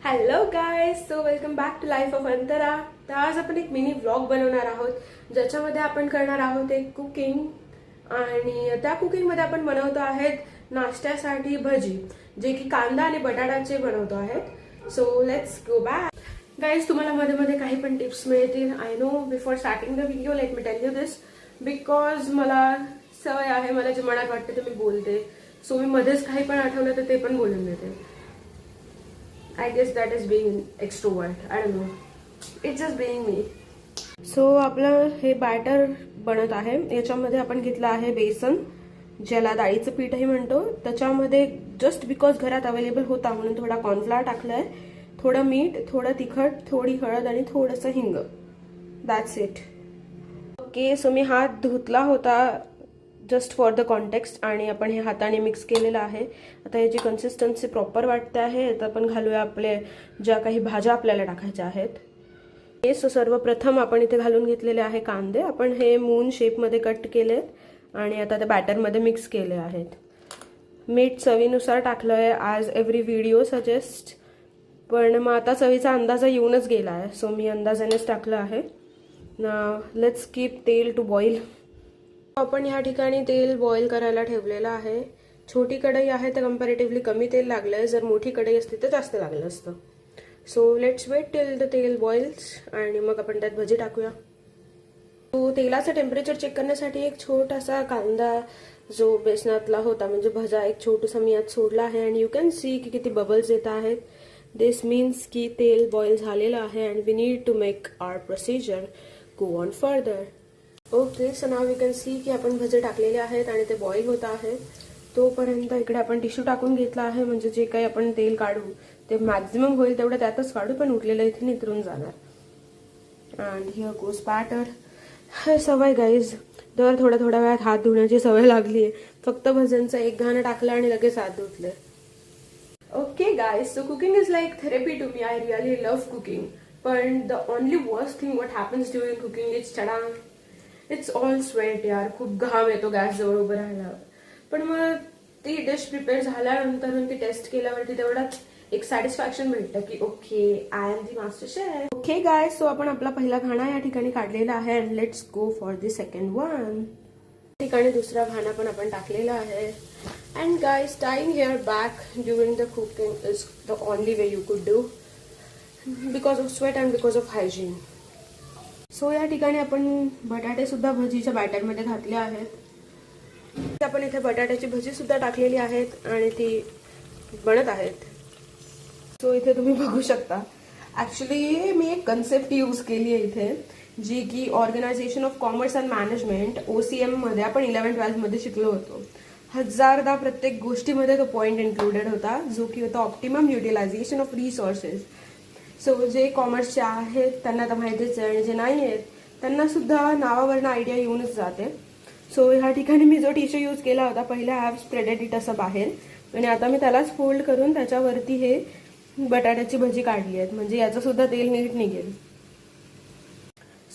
Hello guys, so welcome back to life of Antara. तर आज आपण एक मिनी व्लॉग बनवणार आहोत ज्याच्यामध्ये आपण करणार आहोत एक कुकिंग. आणि त्या कुकिंगमध्ये आपण बनवतो आहेत नाश्त्यासाठी भजी, जे की कांदा आणि बटाट्याचे बनवतो आहेत. So let's go back. Guys, तुम्हाला मध्ये मध्ये काही पण टिप्स मिळतील. I know before starting the video let me tell you this, because मला सवय आहे, मला जे मनात वाटते ते मी बोलते. सो मी मध्येच काही पण आठवलं तर ते पण बोलून देते. I guess that is being extrovert. I don't know. It's just being me. So आपलं हे बॅटर बनत आहे. याच्यामध्ये आपण घेतलं आहे बेसन, ज्याला डाळीचं पीठही म्हणतो. त्याच्यामध्ये जस्ट बिकॉज घरात अवेलेबल होता म्हणून थोडा कॉर्नफ्लॉवर टाकलाय, थोडं मीठ, थोडं तिखट, थोडी हळद आणि थोडंसं हिंग. That's it. ओके, सो मी हात धुतला होता जस्ट फॉर द कॉन्टेक्स्ट, आणि आपण हे हाताने मिक्स केलेलं आहे. आता याची कन्सिस्टन्सी प्रॉपर वाटते आहे. आता आपण घालूया आपले ज्या काही भाज्या आपल्याला टाकायच्या आहेत. हे सो सर्वप्रथम आपण इथे घालून घेतलेले आहे कांदे. आपण हे मून शेपमध्ये कट केले आणि आता त्या बॅटरमध्ये मिक्स केले आहेत. मीठ चवीनुसार टाकलं आहे, ॲज एव्हरी व्हिडिओ सजेस्ट. पण मग आता चवीचा अंदाज येऊनच गेला आहे, सो मी अंदाजानेच टाकलं आहे. लेट्स कीप तेल टू बॉईल. आपण या ठिकाणी तेल बॉईल करायला ठेवलेलं आहे. छोटी कढई आहे तर कंपॅरेटिव्हली कमी तेल लागलं आहे. जर मोठी कढई असती तर जास्त लागलं असतं. So let's wait till the tel boils आणि मग आपण त्यात भजी टाकूया. तो तेलाचं टेम्परेचर चेक करण्यासाठी एक छोटासा कांदा जो बेसनातला होता, म्हणजे भजा, एक छोटूसा मी यात सोडला आहे. आणि यू कॅन सी की किती बबल्स येत आहेत. दिस मीन्स की तेल बॉईल झालेलं आहे and we need to make our procedure go on further. Okay, so now you can see की आपण भजे टाकलेले आहेत आणि ते बॉईल होत आहेत. तोपर्यंत इकडे आपण टिश्यू टाकून घेतला आहे, म्हणजे जे काही आपण तेल काढू ते मॅक्झिमम होईल तेवढं त्यातच काढू, पण उरलेलं इथे नितरून जाणार. And here goes batter. हे सवय गाईज, दर थोड्या वेळात हात धुण्याची सवय लागली आहे. फक्त भज्यांचं एक घाणं टाकलं आणि लगेच हात धुतले. Okay guys, so cooking is like therapy to me. I really love cooking. पण the only worst thing what happens during cooking is चडांग, इट्स ऑल स्वेट यार. खूप घाम येतो गॅस जवळ उभं राहायला. पण मग ती डिश प्रिपेअर झाल्यानंतर ती टेस्ट केल्यावरती तेवढाच एक सॅटिस्फॅक्शन भेटतं की okay, I am the master chef. Okay guys, so आपण आपला पहिला घाणा या ठिकाणी काढलेला आहे. And let's go for the second one. ठिकाणी दुसरा घाणा पण आपण टाकलेला आहे. And guys, tying hair back during the cooking is the only way you could do, because of sweat and because of hygiene. So या ठिकाणी आपण बटाटे सुद्धा भजीच्या बॅटरमध्ये घातले आहेत. आपण इथे बटाट्याची भजी सुद्धा टाकलेली आहेत आणि ती बनत आहेत. सो इथे तुम्ही बघू शकता. ऍक्च्युली मी एक कन्सेप्ट यूज केली आहे इथे, जी की organisation of commerce and management OCM मध्ये आपण 11-12 मध्ये शिकलो होतो. हजारदा प्रत्येक गोष्टीमध्ये तो पॉइंट इन्क्लुडेड होता, जो की होता optimum utilisation of resources. So जे कॉमर्सचे आहेत त्यांना तर माहितीच आहे, आणि जे नाही आहेत त्यांना सुद्धा नावावरनं आयडिया येऊनच जाते. सो ह्या ठिकाणी मी जो टिश्यू यूज केला होता पहिला, हॅव स्प्रेडेड इट असं बाहेर, आणि आता मी त्यालाच फोल्ड करून त्याच्यावरती हे बटाट्याची भजी काढली आहेत, म्हणजे याचं सुद्धा तेल नीट निघेल.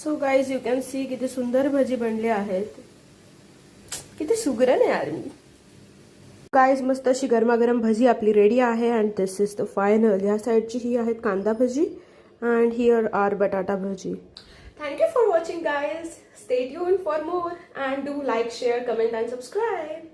So guys, you can C किती सुंदर भजी बनले आहेत. किती सुगरण आहे यार मी. गाईज, मस्त अशी गरमागरम भजी आपली रेडी आहे. And this is the final. ह्या साईडची ही आहेत कांदा भजी अँड हिअर आर बटाटा भजी. Thank you for watching guys. Stay tuned for more and do like, share, comment and subscribe.